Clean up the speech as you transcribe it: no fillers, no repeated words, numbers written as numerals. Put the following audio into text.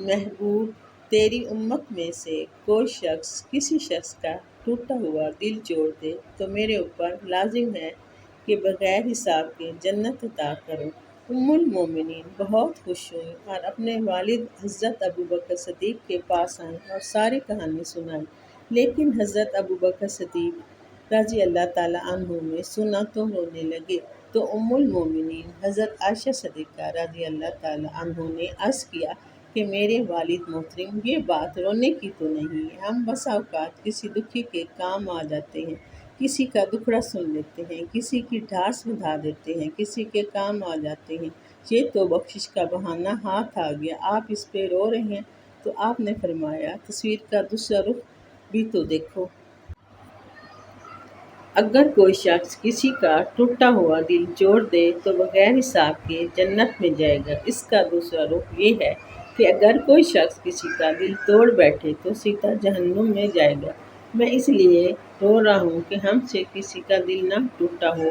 محبوب، تیری امت میں سے کوئی شخص کسی شخص کا ٹوٹا ہوا دل جوڑ دے تو میرے اوپر لازم ہے کہ بغیر حساب کے جنت عطا کرو۔ المومنین بہت خوش ہوئیں اور اپنے والد حضرت ابوبکر صدیق کے پاس آئیں اور ساری کہانی سنائی، لیکن حضرت ابوبکر صدیق رضی اللہ تعالیٰ عنہ نے سنا تو رونے لگے، تو المومنین حضرت عائشہ صدیقہ رضی اللہ تعالیٰ عنہ نے عرض کیا کہ میرے والد محترم، یہ بات رونے کی تو نہیں ہے، ہم بسا اوقات کسی دکھی کے کام آ جاتے ہیں، کسی کا دکھڑا سن لیتے ہیں، کسی کی ڈھارس بندھا دیتے ہیں، کسی کے کام آ جاتے ہیں، یہ تو بخشش کا بہانہ ہاتھ آ گیا، آپ اس پہ رو رہے ہیں۔ تو آپ نے فرمایا تصویر کا دوسرا رخ بھی تو دیکھو۔ اگر کوئی شخص کسی کا ٹوٹا ہوا دل جوڑ دے تو بغیر حساب کے جنت میں جائے گا۔ اس کا دوسرا رخ یہ ہے کہ اگر کوئی شخص کسی کا دل توڑ بیٹھے تو سیدھا جہنم میں جائے گا۔ میں اس لیے رو رہا ہوں کہ ہم سے کسی کا دل نہ ٹوٹا ہو۔